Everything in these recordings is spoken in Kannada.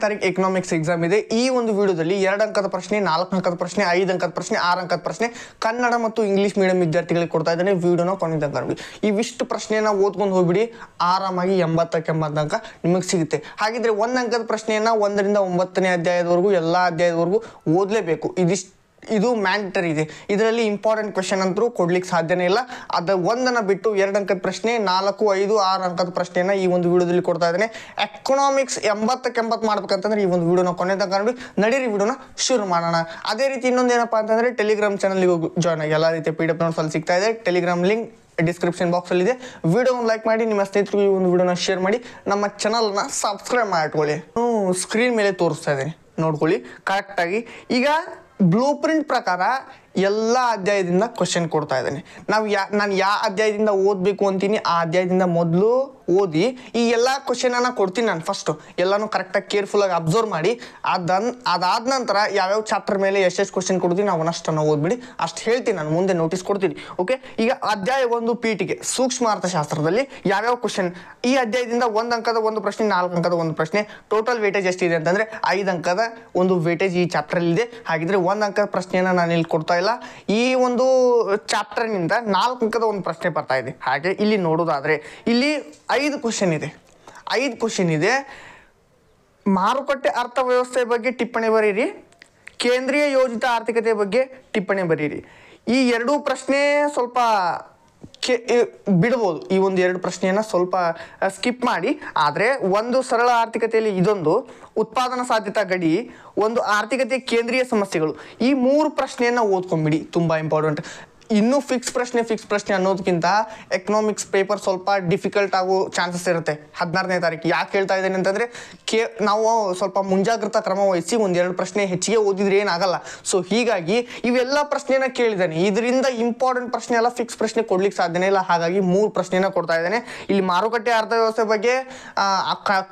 ತಾರೀಕು ಎಕನಾಮಿಕ್ಸ್ ಎಕ್ಸಾಮ್ ಇದೆ. ಈ ಒಂದು ವಿಡಿಯೋದಲ್ಲಿ 2 ಅಂಕದ ಪ್ರಶ್ನೆ, 4 ಅಂಕದ ಪ್ರಶ್ನೆ, 5 ಅಂಕದ ಪ್ರಶ್ನೆ, 6 ಅಂಕದ ಪ್ರಶ್ನೆ ಕನ್ನಡ ಮತ್ತು ಇಂಗ್ಲಿಷ್ ಮೀಡಿಯಂ ವಿದ್ಯಾರ್ಥಿಗಳಿಗೆ ಕೊಡ್ತಾ ಇದ್ದೇನೆ. ವಿಡಿಯೋನ ಕೊನೆ ತನಕ ನೋಡಿ. ಇವಿಷ್ಟು ಪ್ರಶ್ನೆಯನ್ನ ಓದ್ಕೊಂಡು ಹೋಗ್ಬಿಡಿ, ಆರಾಮಾಗಿ 80ಕ್ಕೆ 80 ಅಂಕ ನಿಮಗೆ ಸಿಗುತ್ತೆ. ಹಾಗಿದ್ರೆ 1 ಅಂಕದ ಪ್ರಶ್ನೆಯನ್ನ 1 ರಿಂದ 9ನೇ ಅಧ್ಯಾಯದವರೆಗೂ ಎಲ್ಲ ಅಧ್ಯಾಯದವರೆಗೂ ಓದಲೇಬೇಕು. ಇದು ಮ್ಯಾಂಡೇಟರಿ ಇದೆ. ಇದರಲ್ಲಿ ಇಂಪಾರ್ಟೆಂಟ್ ಕ್ವೆಶ್ಚನ್ ಅಂತೂ ಕೊಡ್ಲಿಕ್ಕೆ ಸಾಧ್ಯನೇ ಇಲ್ಲ. ಅದು ಒಂದನ್ನು ಬಿಟ್ಟು 2 ಅಂಕದ ಪ್ರಶ್ನೆ, 4, 5, 6 ಅಂಕದ ಪ್ರಶ್ನೆಯನ್ನ ಈ ಒಂದು ವಿಡಿಯೋದಲ್ಲಿ ಕೊಡ್ತಾ ಇದ್ದೇನೆ. ಎಕನಾಮಿಕ್ಸ್ 80ಕ್ಕೆ 80 ಮಾಡ್ಬೇಕಂತಂದ್ರೆ ಈ ಒಂದು ವಿಡಿಯೋನ ಕೊನೆ ತನಕ ನೋಡಿ. ನಡೀರಿ ವಿಡಿಯೋನ ಶುರು ಮಾಡೋಣ. ಅದೇ ರೀತಿ ಇನ್ನೊಂದೇನಪ್ಪ ಅಂತಂದ್ರೆ ಟೆಲಿಗ್ರಾಮ್ ಚಾನಲ್ಗೆ ಹೋಗಿ ಜಾಯ್ನ್ ಆಗಿ. ಎಲ್ಲ ರೀತಿಯ PDF ನೋಟ್ಸ್ ಅಲ್ಲಿ ಸಿಗ್ತಾ ಇದೆ. ಟೆಲಿಗ್ರಾಮ್ ಲಿಂಕ್ ಡಿಸ್ಕ್ರಿಪ್ಷನ್ ಬಾಕ್ಸ್ ಅಲ್ಲಿ ಇದೆ. ವಿಡಿಯೋನ ಲೈಕ್ ಮಾಡಿ, ನಿಮ್ಮ ಸ್ನೇಹಿತರಿಗೆ ಈ ಒಂದು ವಿಡಿಯೋನ ಶೇರ್ ಮಾಡಿ, ನಮ್ಮ ಚಾನಲ್ನ ಸಬ್ಸ್ಕ್ರೈಬ್ ಮಾಡಿಟ್ಕೊಳ್ಳಿ. ಸ್ಕ್ರೀನ್ ಮೇಲೆ ತೋರಿಸ್ತಾ ಇದ್ದೀನಿ, ನೋಡ್ಕೊಳ್ಳಿ ಕರೆಕ್ಟಾಗಿ. ಈಗ ಬ್ಲೂ ಪ್ರಿಂಟ್ ಪ್ರಕಾರ ಎಲ್ಲ ಅಧ್ಯಾಯದಿಂದ ಕ್ವಶನ್ ಕೊಡ್ತಾ ಇದ್ದೇನೆ. ನಾನು ಯಾವ ಅಧ್ಯಾಯದಿಂದ ಓದಬೇಕು ಅಂತೀನಿ ಆ ಅಧ್ಯಾಯದಿಂದ ಮೊದಲು ಓದಿ ಈ ಎಲ್ಲ ಕ್ವಶನನ್ನು ಕೊಡ್ತೀನಿ. ನಾನು ಫಸ್ಟು ಎಲ್ಲನೂ ಕರೆಕ್ಟಾಗಿ ಕೇರ್ಫುಲ್ಲಾಗಿ ಅಬ್ಸರ್ವ್ ಮಾಡಿ, ಅದಾದ ನಂತರ ಯಾವ್ಯಾವ ಚಾಪ್ಟರ್ ಮೇಲೆ ಎಷ್ಟೆಷ್ಟು ಕ್ವಶನ್ ಕೊಡ್ತೀನಿ ಅವನಷ್ಟನ್ನು ಓದ್ಬಿಡಿ. ಅಷ್ಟು ಹೇಳ್ತೀನಿ, ನಾನು ಮುಂದೆ ನೋಟಿಸ್ ಕೊಡ್ತೀನಿ. ಓಕೆ, ಈಗ ಅಧ್ಯಾಯ 1 ಪೀಠಿಕೆ ಸೂಕ್ಷ್ಮ ಅರ್ಥಶಾಸ್ತ್ರದಲ್ಲಿ ಯಾವ್ಯಾವ ಕ್ವಶನ್, ಈ ಅಧ್ಯಾಯದಿಂದ 1 ಅಂಕದ 1 ಪ್ರಶ್ನೆ, 4 ಅಂಕದ 1 ಪ್ರಶ್ನೆ, ಟೋಟಲ್ ವೇಟೇಜ್ ಎಷ್ಟಿದೆ ಅಂತಂದರೆ 5 ಅಂಕದ ಒಂದು ವೇಟೇಜ್ ಈ ಚಾಪ್ಟರಲ್ಲಿದೆ. ಹಾಗಿದ್ರೆ 1 ಅಂಕದ ಪ್ರಶ್ನೆಯನ್ನು ನಾನು ಇಲ್ಲಿ ಕೊಡ್ತಾ ಇಲ್ಲ. ಈ ಒಂದು ಚಾಪ್ಟರ್ನಿಂದ 4 ಅಂಕದ ಒಂದು ಪ್ರಶ್ನೆ ಬರ್ತಾ ಇದೆ. ಹಾಗೆ ಇಲ್ಲಿ ನೋಡೋದಾದ್ರೆ ಇಲ್ಲಿ 5 ಕ್ವಶನ್ ಇದೆ. 5 ಕ್ವಶನ್ ಇದೆ. ಮಾರುಕಟ್ಟೆ ಅರ್ಥವ್ಯವಸ್ಥೆ ಬಗ್ಗೆ ಟಿಪ್ಪಣಿ ಬರೀರಿ, ಕೇಂದ್ರೀಯ ಯೋಜಿತ ಆರ್ಥಿಕತೆ ಬಗ್ಗೆ ಟಿಪ್ಪಣಿ ಬರೀರಿ. ಈ 2 ಪ್ರಶ್ನೆ ಸ್ವಲ್ಪ ಬಿಡ್ಬೋದು. ಈ ಒಂದು 2 ಪ್ರಶ್ನೆಯನ್ನು ಸ್ವಲ್ಪ ಸ್ಕಿಪ್ ಮಾಡಿ. ಆದರೆ ಒಂದು ಸರಳ ಆರ್ಥಿಕತೆಯಲ್ಲಿ ಇದೊಂದು, ಉತ್ಪಾದನಾ ಸಾಧ್ಯತಾ ಗಡಿ, ಒಂದು ಆರ್ಥಿಕತೆಯ ಕೇಂದ್ರೀಯ ಸಮಸ್ಯೆಗಳು, ಈ 3 ಪ್ರಶ್ನೆಯನ್ನು ಓದ್ಕೊಂಡ್ಬಿಡಿ. ತುಂಬ ಇಂಪಾರ್ಟೆಂಟ್. ಇನ್ನೂ ಫಿಕ್ಸ್ ಪ್ರಶ್ನೆ ಅನ್ನೋದಕ್ಕಿಂತ ಎಕನಾಮಿಕ್ಸ್ ಪೇಪರ್ ಸ್ವಲ್ಪ ಡಿಫಿಕಲ್ಟ್ ಆಗೋ ಚಾನ್ಸಸ್ ಇರುತ್ತೆ 16ನೇ ತಾರೀಕು. ಯಾಕೆ ಹೇಳ್ತಾ ಇದ್ದೇನೆ ಅಂತಂದರೆ ನಾವು ಸ್ವಲ್ಪ ಮುಂಜಾಗ್ರತಾ ಕ್ರಮ ವಹಿಸಿ 1-2 ಪ್ರಶ್ನೆ ಹೆಚ್ಚಿಗೆ ಓದಿದ್ರೆ ಏನಾಗಲ್ಲ. ಸೊ ಹೀಗಾಗಿ ಇವೆಲ್ಲ ಪ್ರಶ್ನೆನ ಕೇಳಿದ್ದಾನೆ. ಇದರಿಂದ ಇಂಪಾರ್ಟೆಂಟ್ ಪ್ರಶ್ನೆ ಎಲ್ಲ ಫಿಕ್ಸ್ ಪ್ರಶ್ನೆ ಕೊಡ್ಲಿಕ್ಕೆ ಸಾಧ್ಯನೇ ಇಲ್ಲ. ಹಾಗಾಗಿ 3 ಪ್ರಶ್ನೆನ ಕೊಡ್ತಾ ಇದ್ದೇನೆ. ಇಲ್ಲಿ ಮಾರುಕಟ್ಟೆ ಅರ್ಥವ್ಯವಸ್ಥೆ ಬಗ್ಗೆ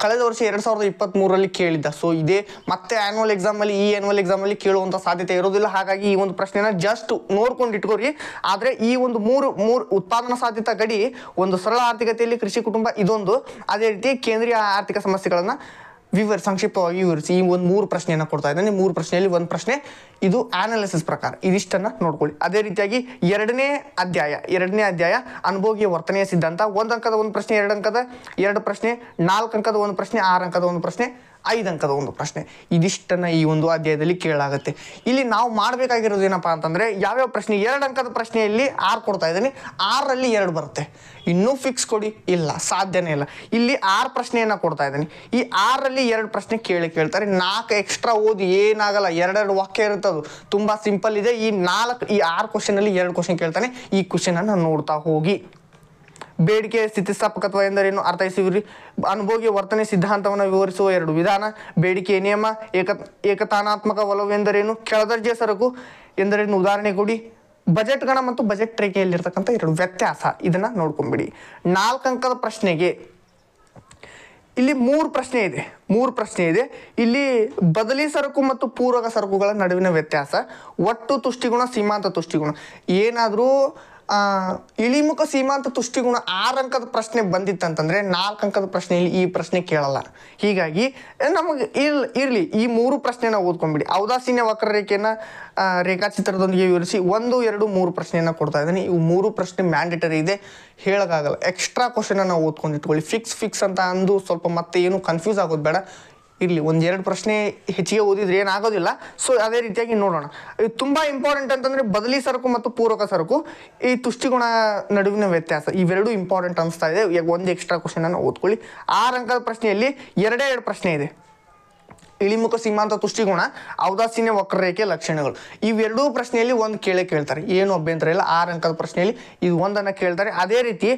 ಕಳೆದ ವರ್ಷ 2023ರಲ್ಲಿ ಕೇಳಿದ್ದ. ಸೊ ಇದೇ ಮತ್ತೆ ಆ್ಯನ್ಯುವಲ್ ಎಕ್ಸಾಮಲ್ಲಿ, ಈ ಆ್ಯನ್ಯುವಲ್ ಎಕ್ಸಾಮಲ್ಲಿ ಕೇಳುವಂಥ ಸಾಧ್ಯತೆ ಇರೋದಿಲ್ಲ. ಹಾಗಾಗಿ ಈ ಒಂದು ಪ್ರಶ್ನೆನ ಜಸ್ಟ್ ನೋಡ್ಕೊಂಡು ಇಟ್ಕೋರಿ. ಆದರೆ ಈ ಒಂದು ಮೂರು ಉತ್ಪಾದನಾ ಸಾಧ್ಯತಾ ಗಡಿ, ಒಂದು ಸರಳ ಆರ್ಥಿಕತೆಯಲ್ಲಿ ಕೃಷಿ ಕುಟುಂಬ ಇದೊಂದು, ಅದೇ ರೀತಿ ಕೇಂದ್ರೀಯ ಆರ್ಥಿಕ ಸಮಸ್ಯೆಗಳನ್ನು ಸಂಕ್ಷಿಪ್ತವಾಗಿ ವಿವರಿಸಿ, ಈ ಒಂದು 3 ಪ್ರಶ್ನೆಯನ್ನು ಕೊಡ್ತಾ ಇದ್ದಾನೆ. 3 ಪ್ರಶ್ನೆಯಲ್ಲಿ 1 ಪ್ರಶ್ನೆ ಇದು ಅನಾಲಿಸಿಸ್ ಪ್ರಕಾರ, ಇದಿಷ್ಟನ್ನು ನೋಡ್ಕೊಳ್ಳಿ. ಅದೇ ರೀತಿಯಾಗಿ 2ನೇ ಅಧ್ಯಾಯ ಅನುಭೋಗಿಯ ವರ್ತನೆಯ ಸಿದ್ಧಾಂತ, 1 ಅಂಕದ 1 ಪ್ರಶ್ನೆ, 2 ಅಂಕದ 2 ಪ್ರಶ್ನೆ, 4 ಅಂಕದ 1 ಪ್ರಶ್ನೆ, 6 ಅಂಕದ 1 ಪ್ರಶ್ನೆ, 5 ಅಂಕದ 1 ಪ್ರಶ್ನೆ. ಇದಿಷ್ಟನ್ನು ಈ ಒಂದು ಅಧ್ಯಾಯದಲ್ಲಿ ಕೇಳಾಗುತ್ತೆ. ಇಲ್ಲಿ ನಾವು ಮಾಡಬೇಕಾಗಿರೋದು ಏನಪ್ಪ ಅಂತಂದರೆ, ಯಾವ್ಯಾವ ಪ್ರಶ್ನೆ 2 ಅಂಕದ ಪ್ರಶ್ನೆಯಲ್ಲಿ 6 ಕೊಡ್ತಾ ಇದ್ದೀನಿ, 6ರಲ್ಲಿ 2 ಬರುತ್ತೆ. ಇನ್ನೂ ಫಿಕ್ಸ್ ಕೊಡಿ, ಇಲ್ಲ, ಸಾಧ್ಯನೇ ಇಲ್ಲ. ಇಲ್ಲಿ 6 ಪ್ರಶ್ನೆಯನ್ನು ಕೊಡ್ತಾ ಇದ್ದೀನಿ. ಈ 6ರಲ್ಲಿ 2 ಪ್ರಶ್ನೆ ಕೇಳ್ತಾರೆ. 4 ಎಕ್ಸ್ಟ್ರಾ ಓದಿ ಏನಾಗಲ್ಲ, 2 ವಾಕ್ಯ ಇರುತ್ತದು, ತುಂಬ ಸಿಂಪಲ್ ಇದೆ. ಈ 6 ಕ್ವಶನಲ್ಲಿ 2 ಕ್ವಶನ್ ಕೇಳ್ತಾನೆ. ಈ ಕ್ವಶನನ್ನು ನೋಡ್ತಾ ಹೋಗಿ. ಬೇಡಿಕೆ ಸ್ಥಿತಿಸ್ಥಾಪಕತ್ವ ಎಂದರೇನು ಅರ್ಥೈಸುವಿರಿ, ಅನುಭೋಗಿಯ ವರ್ತನೆ ಸಿದ್ಧಾಂತವನ್ನು ವಿವರಿಸುವ 2 ವಿಧಾನ, ಬೇಡಿಕೆಯ ನಿಯಮ, ಏಕತಾನಾತ್ಮಕ ಒಲವು ಎಂದರೇನು, ಕೆಳದರ್ಜೆ ಸರಕು ಎಂದರೇನು ಉದಾಹರಣೆ ಕೊಡಿ, ಬಜೆಟ್ ಗಣ ಮತ್ತು ಬಜೆಟ್ ರೇಖೆಯಲ್ಲಿರ್ತಕ್ಕಂಥ 2 ವ್ಯತ್ಯಾಸ, ಇದನ್ನು ನೋಡ್ಕೊಂಡ್ಬಿಡಿ. 4 ಅಂಕದ ಪ್ರಶ್ನೆಗೆ ಇಲ್ಲಿ 3 ಪ್ರಶ್ನೆ ಇದೆ. ಇಲ್ಲಿ ಬದಲಿ ಸರಕು ಮತ್ತು ಪೂರಕ ಸರಕುಗಳ ನಡುವಿನ ವ್ಯತ್ಯಾಸ, ಒಟ್ಟು ತುಷ್ಟಿಗುಣ, ಸೀಮಾಂತ ತುಷ್ಟಿಗುಣ. ಏನಾದರೂ ಇಳಿಮುಖ ಸೀಮಾಂತ ತುಷ್ಟಿಗುಣ 6 ಅಂಕದ ಪ್ರಶ್ನೆ ಬಂದಿತ್ತಂತಂದರೆ 4 ಅಂಕದ ಪ್ರಶ್ನೆಯಲ್ಲಿ ಈ ಪ್ರಶ್ನೆ ಕೇಳಲ್ಲ. ಹೀಗಾಗಿ ನಮಗೆ ಇರಲಿ, ಈ 3 ಪ್ರಶ್ನೆನ ಓದ್ಕೊಂಡ್ಬಿಡಿ. ಔದಾಸೀನ್ಯ ವಕ್ರರೇಖೆಯನ್ನು ರೇಖಾಚಿತ್ರದೊಂದಿಗೆ ವಿವರಿಸಿ 1, 2, 3 ಪ್ರಶ್ನೆಯನ್ನು ಕೊಡ್ತಾ ಇದ್ದೀನಿ. ಇವು 3 ಪ್ರಶ್ನೆ ಮ್ಯಾಂಡೇಟರಿ ಇದೆ, ಹೇಳೋಕ್ಕಾಗಲ್ಲ. ಎಕ್ಸ್ಟ್ರಾ ಕ್ವಶನನ್ನು ಓದ್ಕೊಂಡಿಟ್ಕೊಳ್ಳಿ. ಫಿಕ್ಸ್ ಅಂತ ಅಂದು ಸ್ವಲ್ಪ ಮತ್ತೆ ಏನು ಕನ್ಫ್ಯೂಸ್ ಆಗೋದು ಬೇಡ. ಇರಲಿ, 1-2 ಪ್ರಶ್ನೆ ಹೆಚ್ಚಿಗೆ ಓದಿದ್ರೆ ಏನಾಗೋದಿಲ್ಲ. ಸೊ ಅದೇ ರೀತಿಯಾಗಿ ನೋಡೋಣ. ಇದು ತುಂಬ ಇಂಪಾರ್ಟೆಂಟ್ ಅಂತಂದರೆ ಬದಲಿ ಸರಕು ಮತ್ತು ಪೂರಕ ಸರಕು, ಈ ತುಷ್ಟಿಗುಣ ನಡುವಿನ ವ್ಯತ್ಯಾಸ, ಇವೆರಡು ಇಂಪಾರ್ಟೆಂಟ್ ಅನಿಸ್ತಾ ಇದೆ. ಈಗ 1 ಎಕ್ಸ್ಟ್ರಾ ಕ್ವಶನನ್ನು ಓದ್ಕೊಳ್ಳಿ. 6 ಅಂಕದ ಪ್ರಶ್ನೆಯಲ್ಲಿ 2 ಪ್ರಶ್ನೆ ಇದೆ. ಇಳಿಮುಖ ಸೀಮಾಂತ ತುಷ್ಟಿಗುಣ, ಔದಾಸೀನ್ಯ ವಕ್ರರೇಖೆ ಲಕ್ಷಣಗಳು, ಇವೆರಡೂ ಪ್ರಶ್ನೆಯಲ್ಲಿ 1 ಕೇಳ್ತಾರೆ. ಏನು ಅಭ್ಯಂತರ ಇಲ್ಲ. 6 ಅಂಕದ ಪ್ರಶ್ನೆಯಲ್ಲಿ ಇದು 1 ಕೇಳ್ತಾರೆ. ಅದೇ ರೀತಿ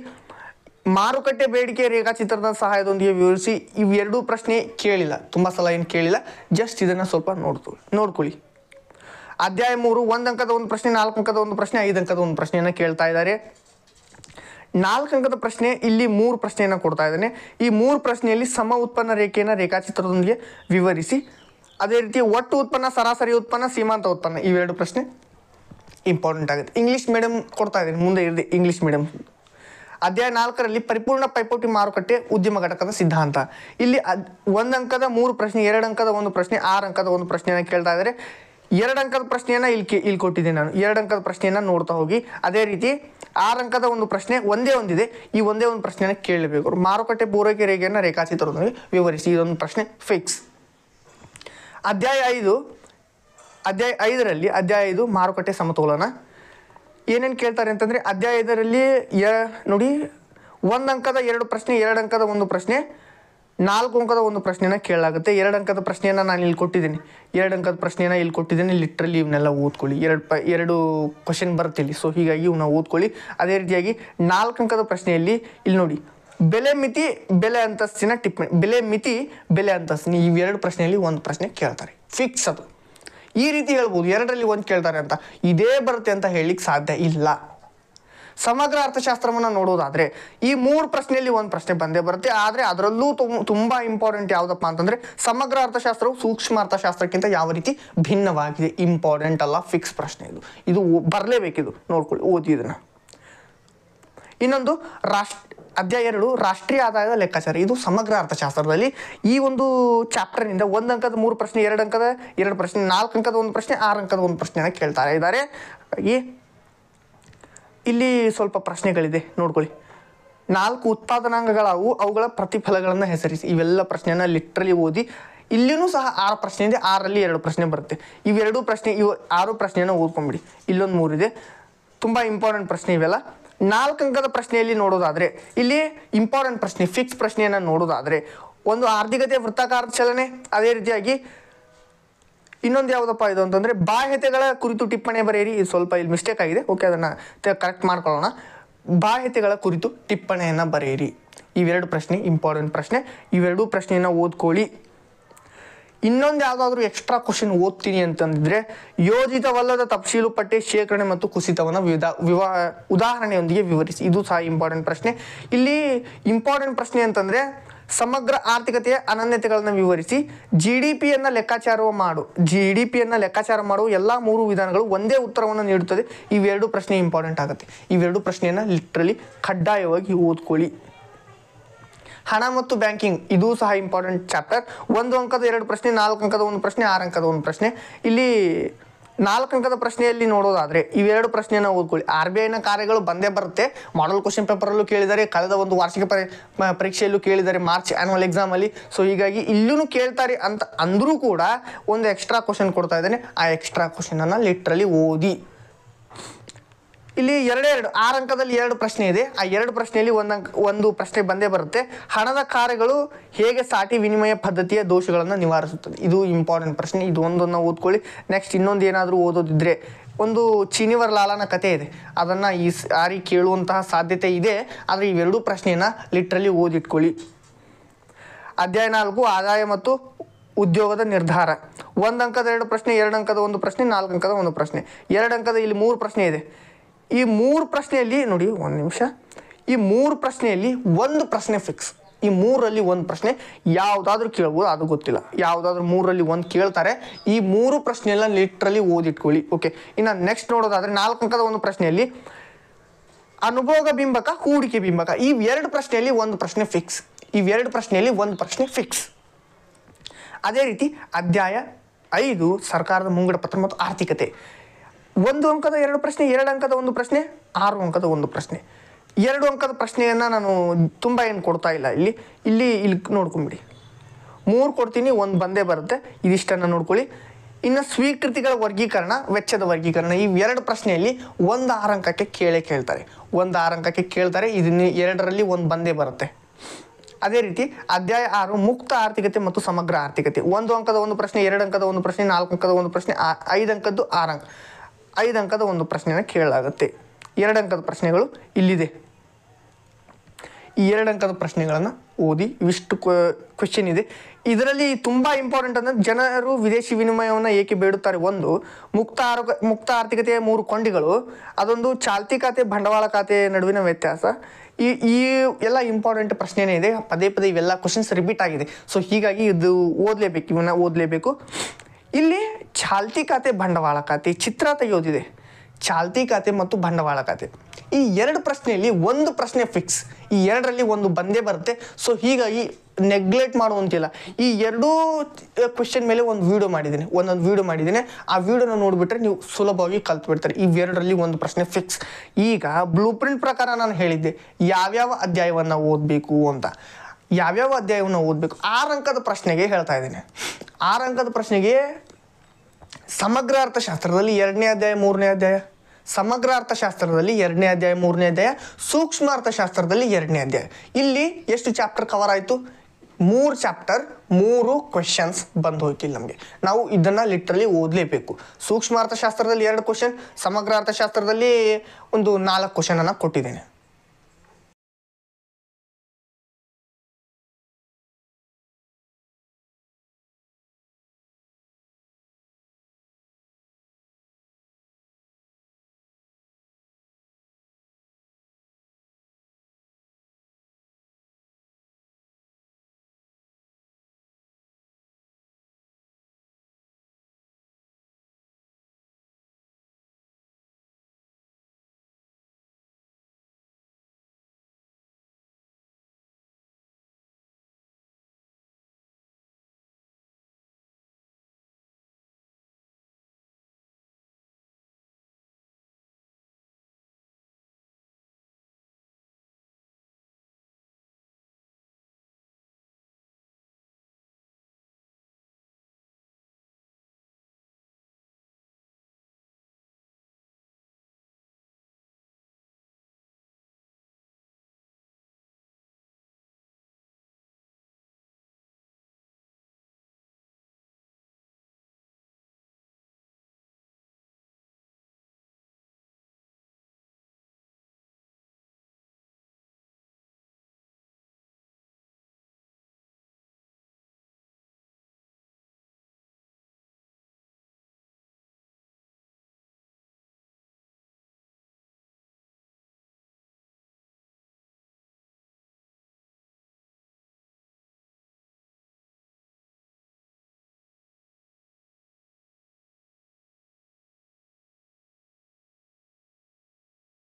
ಮಾರುಕಟ್ಟೆ ಬೇಡಿಕೆ ರೇಖಾಚಿತ್ರದ ಸಹಾಯದೊಂದಿಗೆ ವಿವರಿಸಿ, ಇವೆರಡೂ ಪ್ರಶ್ನೆ ಕೇಳಿಲ್ಲ, ತುಂಬ ಸಲ ಏನು ಕೇಳಿಲ್ಲ. ಜಸ್ಟ್ ಇದನ್ನು ಸ್ವಲ್ಪ ನೋಡ್ಕೊಳ್ಳಿ. ಅಧ್ಯಾಯ 3 1 ಅಂಕದ 1 ಪ್ರಶ್ನೆ, 4 ಅಂಕದ 1 ಪ್ರಶ್ನೆ, 5 ಅಂಕದ 1 ಪ್ರಶ್ನೆಯನ್ನು ಕೇಳ್ತಾ ಇದ್ದಾರೆ. 4 ಅಂಕದ ಪ್ರಶ್ನೆ ಇಲ್ಲಿ 3 ಪ್ರಶ್ನೆಯನ್ನು ಕೊಡ್ತಾ ಇದ್ದಾನೆ. ಈ 3 ಪ್ರಶ್ನೆಯಲ್ಲಿ ಸಮ ಉತ್ಪನ್ನ ರೇಖೆಯನ್ನು ರೇಖಾಚಿತ್ರದೊಂದಿಗೆ ವಿವರಿಸಿ, ಅದೇ ರೀತಿ ಒಟ್ಟು ಉತ್ಪನ್ನ, ಸರಾಸರಿ ಉತ್ಪನ್ನ, ಸೀಮಾಂತ ಉತ್ಪನ್ನ, ಇವೆರಡು ಪ್ರಶ್ನೆ ಇಂಪಾರ್ಟೆಂಟ್ ಆಗುತ್ತೆ. ಇಂಗ್ಲೀಷ್ ಮೀಡಿಯಂ ಕೊಡ್ತಾ ಇದ್ದೀನಿ, ಮುಂದೆ ಇರದೆ ಇಂಗ್ಲೀಷ್ ಮೀಡಿಯಂ. ಅಧ್ಯಾಯ 4ರಲ್ಲಿ ಪರಿಪೂರ್ಣ ಪೈಪೋಟಿ ಮಾರುಕಟ್ಟೆ ಉದ್ಯಮ ಘಟಕದ ಸಿದ್ಧಾಂತ. ಇಲ್ಲಿ 1 ಅಂಕದ 3 ಪ್ರಶ್ನೆ, 2 ಅಂಕದ 1 ಪ್ರಶ್ನೆ, 6 ಅಂಕದ 1 ಪ್ರಶ್ನೆಯನ್ನು ಕೇಳ್ತಾ ಇದ್ದಾರೆ. 2 ಅಂಕದ ಪ್ರಶ್ನೆಯನ್ನು ಇಲ್ಲಿ ಕೊಟ್ಟಿದ್ದೀನಿ ನಾನು. 2 ಅಂಕದ ಪ್ರಶ್ನೆಯನ್ನು ನೋಡ್ತಾ ಹೋಗಿ. ಅದೇ ರೀತಿ 6 ಅಂಕದ 1 ಪ್ರಶ್ನೆ ಒಂದೇ ಒಂದಿದೆ. ಈ ಒಂದೇ ಒಂದು ಪ್ರಶ್ನೆಯನ್ನು ಕೇಳಬೇಕು. ಮಾರುಕಟ್ಟೆ ಪೂರೈಕೆ ರೇಖೆಯನ್ನು ರೇಖಾಚಿತ್ರದೊಂದಿಗೆ ವಿವರಿಸಿ. ಇದೊಂದು ಪ್ರಶ್ನೆ ಫಿಕ್ಸ್. ಅಧ್ಯಾಯ 5ರಲ್ಲಿ ಅಧ್ಯಾಯ 5 ಮಾರುಕಟ್ಟೆ ಸಮತೋಲನ. ಏನೇನು ಕೇಳ್ತಾರೆ ಅಂತಂದರೆ ಅಧ್ಯಾಯ 5ರಲ್ಲಿ ನೋಡಿ 1 ಅಂಕದ 2 ಪ್ರಶ್ನೆ, 2 ಅಂಕದ 1 ಪ್ರಶ್ನೆ, 4 ಅಂಕದ 1 ಪ್ರಶ್ನೆನ ಕೇಳಲಾಗುತ್ತೆ. 2 ಅಂಕದ ಪ್ರಶ್ನೆಯನ್ನು ನಾನು ಇಲ್ಲಿ ಕೊಟ್ಟಿದ್ದೀನಿ. 2 ಅಂಕದ ಪ್ರಶ್ನೆಯನ್ನು ಇಲ್ಲಿ ಕೊಟ್ಟಿದ್ದೀನಿ. ಲಿಟ್ರಲಿ ಇವನ್ನೆಲ್ಲ ಓದ್ಕೊಳ್ಳಿ. 2 ಕ್ವಶನ್ ಬರುತ್ತೆ ಇಲ್ಲಿ. ಸೊ ಹೀಗಾಗಿ ಇವನ್ನ ಓದ್ಕೊಳ್ಳಿ. ಅದೇ ರೀತಿಯಾಗಿ 4 ಅಂಕದ ಪ್ರಶ್ನೆಯಲ್ಲಿ ಇಲ್ಲಿ ನೋಡಿ ಬೆಲೆ ಮಿತಿ, ಬೆಲೆ ಅಂತಸ್ತಿನ ಟಿಪ್ಪಣಿ, ಬೆಲೆ ಮಿತಿ, ಬೆಲೆ ಅಂತಸ್ತಿನ, ಈ 2 ಪ್ರಶ್ನೆಯಲ್ಲಿ 1 ಪ್ರಶ್ನೆ ಕೇಳ್ತಾರೆ. ಫಿಕ್ಸ್ ಅದು. ಈ ರೀತಿ ಹೇಳ್ಬೋದು 2ರಲ್ಲಿ 1 ಕೇಳ್ತಾರೆ ಅಂತ. ಇದೇ ಬರುತ್ತೆ ಅಂತ ಹೇಳಲಿಕ್ಕೆ ಸಾಧ್ಯ ಇಲ್ಲ. ಸಮಗ್ರ ಅರ್ಥಶಾಸ್ತ್ರವನ್ನು ನೋಡೋದಾದರೆ ಈ 3 ಪ್ರಶ್ನೆಯಲ್ಲಿ 1 ಪ್ರಶ್ನೆ ಬಂದೇ ಬರುತ್ತೆ. ಆದರೆ ಅದರಲ್ಲೂ ತುಂಬ ಇಂಪಾರ್ಟೆಂಟ್ ಯಾವುದಪ್ಪ ಅಂತಂದರೆ ಸಮಗ್ರ ಅರ್ಥಶಾಸ್ತ್ರವು ಸೂಕ್ಷ್ಮ ಅರ್ಥಶಾಸ್ತ್ರಕ್ಕಿಂತ ಯಾವ ರೀತಿ ಭಿನ್ನವಾಗಿದೆ. ಇಂಪಾರ್ಟೆಂಟ್ ಅಲ್ಲ, ಫಿಕ್ಸ್ ಪ್ರಶ್ನೆ ಇದು ಬರಲೇಬೇಕಿದು. ನೋಡ್ಕೊಳ್ಳಿ, ಓದಿ ಇದನ್ನು. ಇನ್ನೊಂದು ಅಧ್ಯಾಯ 2 ರಾಷ್ಟ್ರೀಯ ಆದಾಯದ ಲೆಕ್ಕಾಚಾರ. ಇದು ಸಮಗ್ರ ಅರ್ಥಶಾಸ್ತ್ರದಲ್ಲಿ ಈ ಒಂದು ಚಾಪ್ಟರ್ನಿಂದ 1 ಅಂಕದ 3 ಪ್ರಶ್ನೆ, 2 ಅಂಕದ 2 ಪ್ರಶ್ನೆ, 4 ಅಂಕದ 1 ಪ್ರಶ್ನೆ, 6 ಅಂಕದ 1 ಪ್ರಶ್ನೆಯನ್ನು ಕೇಳ್ತಾ ಇದ್ದಾರೆ. ಇಲ್ಲಿ ಸ್ವಲ್ಪ ಪ್ರಶ್ನೆಗಳಿದೆ ನೋಡ್ಕೊಳ್ಳಿ. 4 ಉತ್ಪಾದನಾಂಗಗಳವು, ಅವುಗಳ ಪ್ರತಿಫಲಗಳನ್ನು ಹೆಸರಿಸಿ. ಇವೆಲ್ಲ ಪ್ರಶ್ನೆಯನ್ನು ಲಿಟ್ರಲಿ ಓದಿ. ಇಲ್ಲಿನೂ ಸಹ 6 ಪ್ರಶ್ನೆ ಇದೆ. 6ರಲ್ಲಿ 2 ಪ್ರಶ್ನೆ ಬರುತ್ತೆ. ಇವೆರಡು ಪ್ರಶ್ನೆ, 6 ಪ್ರಶ್ನೆಯನ್ನು ಓದ್ಕೊಂಬಿಡಿ. ಇಲ್ಲೊಂದು 3 ಇದೆ. ತುಂಬ ಇಂಪಾರ್ಟೆಂಟ್ ಪ್ರಶ್ನೆ ಇವೆಲ್ಲ. 4 ಅಂಕದ ಪ್ರಶ್ನೆಯಲ್ಲಿ ನೋಡೋದಾದರೆ ಇಲ್ಲಿ ಇಂಪಾರ್ಟೆಂಟ್ ಪ್ರಶ್ನೆ, ಫಿಕ್ಸ್ ಪ್ರಶ್ನೆಯನ್ನು ನೋಡೋದಾದರೆ ಒಂದು ಆರ್ಥಿಕತೆಯ ವೃತ್ತಾಕಾರ ಚಲನೆ. ಅದೇ ರೀತಿಯಾಗಿ ಇನ್ನೊಂದು ಯಾವುದಪ್ಪ ಇದು ಅಂತಂದರೆ ಬಾಹ್ಯತೆಗಳ ಕುರಿತು ಟಿಪ್ಪಣಿ ಬರೆಯಿರಿ. ಇದು ಸ್ವಲ್ಪ ಇಲ್ಲಿ ಮಿಸ್ಟೇಕ್ ಆಗಿದೆ. ಓಕೆ, ಅದನ್ನು ಕರೆಕ್ಟ್ ಮಾಡ್ಕೊಳ್ಳೋಣ. ಬಾಹ್ಯತೆಗಳ ಕುರಿತು ಟಿಪ್ಪಣಿಯನ್ನು ಬರೆಯಿರಿ. ಇವೆರಡು ಪ್ರಶ್ನೆ ಇಂಪಾರ್ಟೆಂಟ್ ಪ್ರಶ್ನೆ. ಇವೆರಡೂ ಪ್ರಶ್ನೆಯನ್ನು ಓದ್ಕೊಳ್ಳಿ. ಇನ್ನೊಂದು ಯಾವುದಾದ್ರೂ ಎಕ್ಸ್ಟ್ರಾ ಕ್ವಶನ್ ಓದ್ತೀನಿ ಅಂತಂದರೆ ಯೋಜಿತವಲ್ಲದ ತಪ್ಸೀಲು ಪಟ್ಟಿ ಶೇಖರಣೆ ಮತ್ತು ಕುಸಿತವನ್ನು ಉದಾಹರಣೆಯೊಂದಿಗೆ ವಿವರಿಸಿ. ಇದು ಸಹ ಇಂಪಾರ್ಟೆಂಟ್ ಪ್ರಶ್ನೆ. ಇಲ್ಲಿ ಇಂಪಾರ್ಟೆಂಟ್ ಪ್ರಶ್ನೆ ಅಂತಂದರೆ ಸಮಗ್ರ ಆರ್ಥಿಕತೆಯ ಅನನ್ಯತೆಗಳನ್ನು ವಿವರಿಸಿ, ಜಿ ಡಿ ಪಿಯನ್ನು ಲೆಕ್ಕಾಚಾರ ಮಾಡುವ ಎಲ್ಲ 3 ವಿಧಾನಗಳು ಒಂದೇ ಉತ್ತರವನ್ನು ನೀಡುತ್ತದೆ. ಇವೆರಡು ಪ್ರಶ್ನೆ ಇಂಪಾರ್ಟೆಂಟ್ ಆಗುತ್ತೆ. ಇವೆರಡು ಪ್ರಶ್ನೆಯನ್ನು ಲಿಟ್ರಲಿ ಕಡ್ಡಾಯವಾಗಿ ಓದ್ಕೊಳ್ಳಿ. ಹಣ ಮತ್ತು ಬ್ಯಾಂಕಿಂಗ್, ಇದು ಸಹ ಇಂಪಾರ್ಟೆಂಟ್ ಚಾಪ್ಟರ್. 1 ಅಂಕದ 2 ಪ್ರಶ್ನೆ, 4 ಅಂಕದ 1 ಪ್ರಶ್ನೆ, 6 ಅಂಕದ 1 ಪ್ರಶ್ನೆ. ಇಲ್ಲಿ 4 ಅಂಕದ ಪ್ರಶ್ನೆಯಲ್ಲಿ ನೋಡೋದಾದರೆ ಇವೆರಡು ಪ್ರಶ್ನೆಯನ್ನು ಓದ್ಕೊಳ್ಳಿ. RBIನ ಕಾರ್ಯಗಳು ಬಂದೇ ಬರುತ್ತೆ. ಮಾಡಲ್ ಕ್ವಶನ್ ಪೇಪರಲ್ಲೂ ಕೇಳಿದ್ದಾರೆ, ಕಳೆದ ಒಂದು ವಾರ್ಷಿಕ ಪರೀಕ್ಷೆಯಲ್ಲೂ ಕೇಳಿದ್ದಾರೆ, ಮಾರ್ಚ್ ಆ್ಯನ್ಯುವಲ್ ಎಕ್ಸಾಮಲ್ಲಿ. ಸೊ ಹೀಗಾಗಿ ಇಲ್ಲೂ ಕೇಳ್ತಾರೆ ಅಂತ ಅಂದರೂ ಕೂಡ ಒಂದು ಎಕ್ಸ್ಟ್ರಾ ಕ್ವಶನ್ ಕೊಡ್ತಾ ಇದ್ದೇನೆ. ಆ ಎಕ್ಸ್ಟ್ರಾ ಕ್ವಶನನ್ನು ಲಿಟ್ರಲಿ ಓದಿ. ಇಲ್ಲಿ 6 ಅಂಕದಲ್ಲಿ 2 ಪ್ರಶ್ನೆ ಇದೆ. ಆ 2 ಪ್ರಶ್ನೆಯಲ್ಲಿ ಒಂದು ಪ್ರಶ್ನೆ ಬಂದೇ ಬರುತ್ತೆ. ಹಣದ ಕಾರ್ಯಗಳು ಹೇಗೆ ಸಾಟಿ ವಿನಿಮಯ ಪದ್ಧತಿಯ ದೋಷಗಳನ್ನು ನಿವಾರಿಸುತ್ತದೆ. ಇದು ಇಂಪಾರ್ಟೆಂಟ್ ಪ್ರಶ್ನೆ. ಇದು ಒಂದನ್ನು ಓದ್ಕೊಳ್ಳಿ. ನೆಕ್ಸ್ಟ್ ಇನ್ನೊಂದು ಏನಾದರೂ ಓದೋದಿದ್ರೆ ಒಂದು ಚೀನಿವರ್ ಲಾಲನ ಕಥೆ ಇದೆ, ಅದನ್ನು ಈ ಸಾರಿ ಕೇಳುವಂತಹ ಸಾಧ್ಯತೆ ಇದೆ. ಆದರೆ ಇವೆರಡೂ ಪ್ರಶ್ನೆಯನ್ನು ಲಿಟ್ರಲಿ ಓದಿಟ್ಕೊಳ್ಳಿ. ಅಧ್ಯಾಯ 4 ಆದಾಯ ಮತ್ತು ಉದ್ಯೋಗದ ನಿರ್ಧಾರ. 1 ಅಂಕದ 2 ಪ್ರಶ್ನೆ, 2 ಅಂಕದ 1 ಪ್ರಶ್ನೆ, 4 ಅಂಕದ 1 ಪ್ರಶ್ನೆ, 2 ಅಂಕದ ಇಲ್ಲಿ 3 ಪ್ರಶ್ನೆ ಇದೆ. ಈ 3 ಪ್ರಶ್ನೆಯಲ್ಲಿ ನೋಡಿ, ಒಂದು ನಿಮಿಷ, ಈ 3 ಪ್ರಶ್ನೆಯಲ್ಲಿ 1 ಪ್ರಶ್ನೆ ಫಿಕ್ಸ್. ಈ 3ರಲ್ಲಿ 1 ಪ್ರಶ್ನೆ ಯಾವುದಾದ್ರೂ ಕೇಳ್ಬೋದು, ಅದು ಗೊತ್ತಿಲ್ಲ. ಯಾವುದಾದ್ರೂ 3ರಲ್ಲಿ 1 ಕೇಳ್ತಾರೆ. ಈ 3 ಪ್ರಶ್ನೆಯೆಲ್ಲ ಲಿಟ್ರಲಿ ಓದಿಟ್ಕೊಳ್ಳಿ. ಓಕೆ, ಇನ್ನು ನೆಕ್ಸ್ಟ್ ನೋಡೋದಾದರೆ 4 ಅಂಕದ 1 ಪ್ರಶ್ನೆಯಲ್ಲಿ ಅನುಭೋಗ ಬಿಂಬಕ, ಹೂಡಿಕೆ ಬಿಂಬಕ, ಈ 2 ಪ್ರಶ್ನೆಯಲ್ಲಿ 1 ಪ್ರಶ್ನೆ ಫಿಕ್ಸ್. ಇವೆರಡು ಪ್ರಶ್ನೆಯಲ್ಲಿ 1 ಪ್ರಶ್ನೆ ಫಿಕ್ಸ್. ಅದೇ ರೀತಿ ಅಧ್ಯಾಯ 5 ಸರ್ಕಾರದ ಮುಂಗಡ ಪತ್ರ ಮತ್ತು ಆರ್ಥಿಕತೆ. 1 ಅಂಕದ 2 ಪ್ರಶ್ನೆ, 2 ಅಂಕದ 1 ಪ್ರಶ್ನೆ, 6 ಅಂಕದ 1 ಪ್ರಶ್ನೆ. 2 ಅಂಕದ ಪ್ರಶ್ನೆಯನ್ನು ನಾನು ತುಂಬ ಏನು ಕೊಡ್ತಾ ಇಲ್ಲ. ಇಲ್ಲಿ ನೋಡ್ಕೊಂಬಿಡಿ. 3 ಕೊಡ್ತೀನಿ, 1 ಬಂದೇ ಬರುತ್ತೆ. ಇದಿಷ್ಟನ್ನು ನೋಡ್ಕೊಳ್ಳಿ. ಇನ್ನು ಸ್ವೀಕೃತಿಗಳ ವರ್ಗೀಕರಣ, ವೆಚ್ಚದ ವರ್ಗೀಕರಣ, ಈ 2 ಪ್ರಶ್ನೆಯಲ್ಲಿ 1 6 ಅಂಕಕ್ಕೆ ಕೇಳ್ತಾರೆ. 1 6 ಅಂಕಕ್ಕೆ ಕೇಳ್ತಾರೆ. ಇದನ್ನು 2ರಲ್ಲಿ 1 ಬಂದೇ ಬರುತ್ತೆ. ಅದೇ ರೀತಿ ಅಧ್ಯಾಯ 6 ಮುಕ್ತ ಆರ್ಥಿಕತೆ ಮತ್ತು ಸಮಗ್ರ ಆರ್ಥಿಕತೆ. 1 ಅಂಕದ 1 ಪ್ರಶ್ನೆ, 2 ಅಂಕದ 1 ಪ್ರಶ್ನೆ, 4 ಅಂಕದ 1 ಪ್ರಶ್ನೆ, 5 ಅಂಕದ್ದು 5 ಅಂಕದ 1 ಪ್ರಶ್ನೆಯನ್ನು ಕೇಳಲಾಗುತ್ತೆ. 2 ಅಂಕದ ಪ್ರಶ್ನೆಗಳು ಇಲ್ಲಿದೆ. ಈ 2 ಅಂಕದ ಪ್ರಶ್ನೆಗಳನ್ನು ಓದಿ. ಇವಿಷ್ಟು ಕ್ವೆಶ್ಚನ್ ಇದೆ. ಇದರಲ್ಲಿ ತುಂಬ ಇಂಪಾರ್ಟೆಂಟ್ ಅಂದರೆ ಜನರು ವಿದೇಶಿ ವಿನಿಮಯವನ್ನು ಏಕೆ ಬೇಡುತ್ತಾರೆ. 1 ಮುಕ್ತ ಆರ್ಥಿಕತೆಯ 3 ಕೊಂಡಿಗಳು, ಅದೊಂದು ಚಾಲ್ತಿ ಖಾತೆ, ಬಂಡವಾಳ ಖಾತೆ ನಡುವಿನ ವ್ಯತ್ಯಾಸ. ಈ ಎಲ್ಲ ಇಂಪಾರ್ಟೆಂಟ್ ಪ್ರಶ್ನೆನೇ ಇದೆ. ಪದೇ ಇವೆಲ್ಲ ಕ್ವಶನ್ಸ್ ರಿಪೀಟ್ ಆಗಿದೆ. ಸೊ ಹೀಗಾಗಿ ಇದು ಇವನ್ನ ಓದಲೇಬೇಕು. ಇಲ್ಲಿ ಚಾಲ್ತಿ ಖಾತೆ, ಬಂಡವಾಳ ಖಾತೆ ಚಿತ್ರ ತೆಗೆಯೋದಿದೆ. ಚಾಲ್ತಿ ಖಾತೆ ಮತ್ತು ಬಂಡವಾಳ ಖಾತೆ. ಈ ಎರಡು ಪ್ರಶ್ನೆಯಲ್ಲಿ ಒಂದು ಪ್ರಶ್ನೆ ಫಿಕ್ಸ್, ಈ ಎರಡರಲ್ಲಿ ಒಂದು ಬಂದೇ ಬರುತ್ತೆ. ಸೊ ಹೀಗಾಗಿ ನೆಗ್ಲೆಕ್ಟ್ ಮಾಡುವಂತಿಲ್ಲ. ಈ ಎರಡೂ ಕ್ವೆಶ್ಚನ್ ಮೇಲೆ ಒಂದೊಂದು ವಿಡಿಯೋ ಮಾಡಿದ್ದೀನಿ. ಆ ವಿಡಿಯೋನ ನೋಡಿಬಿಟ್ರೆ ನೀವು ಸುಲಭವಾಗಿ ಕಲ್ತ್ಬಿಡ್ತಾರೆ. ಇವೆರಡರಲ್ಲಿ ಒಂದು ಪ್ರಶ್ನೆ ಫಿಕ್ಸ್. ಈಗ ಬ್ಲೂ ಪ್ರಿಂಟ್ ಪ್ರಕಾರ ನಾನು ಹೇಳಿದ್ದೆ ಯಾವ್ಯಾವ ಅಧ್ಯಾಯವನ್ನು ಓದಬೇಕು ಅಂತ. ಯಾವ್ಯಾವ ಅಧ್ಯಾಯವನ್ನು ಓದಬೇಕು 6 ಅಂಕದ ಪ್ರಶ್ನೆಗೆ ಹೇಳ್ತಾ ಇದ್ದೀನಿ. 6 ಅಂಕದ ಪ್ರಶ್ನೆಗೆ ಸಮಗ್ರ ಅರ್ಥಶಾಸ್ತ್ರದಲ್ಲಿ 2ನೇ ಅಧ್ಯಾಯ 3ನೇ ಅಧ್ಯಾಯ, ಸಮಗ್ರ ಅರ್ಥಶಾಸ್ತ್ರದಲ್ಲಿ 2ನೇ ಅಧ್ಯಾಯ 3ನೇ ಅಧ್ಯಾಯ, ಸೂಕ್ಷ್ಮ ಅರ್ಥಶಾಸ್ತ್ರದಲ್ಲಿ 2ನೇ ಅಧ್ಯಾಯ. ಇಲ್ಲಿ ಎಷ್ಟು ಚಾಪ್ಟರ್ ಕವರ್ ಆಯಿತು? 3 ಚಾಪ್ಟರ್ 3 ಕ್ವೆಶನ್ಸ್ ಬಂದು ಹೋಯ್ತಿಲ್ಲ ನಮಗೆ. ನಾವು ಇದನ್ನು ಲಿಟ್ರಲಿ ಓದಲೇಬೇಕು. ಸೂಕ್ಷ್ಮ ಅರ್ಥಶಾಸ್ತ್ರದಲ್ಲಿ 2 ಕ್ವೆಶನ್, ಸಮಗ್ರ ಅರ್ಥಶಾಸ್ತ್ರದಲ್ಲಿ ಒಂದು 4 ಕ್ವೆಶನನ್ನು ಕೊಟ್ಟಿದ್ದೇನೆ.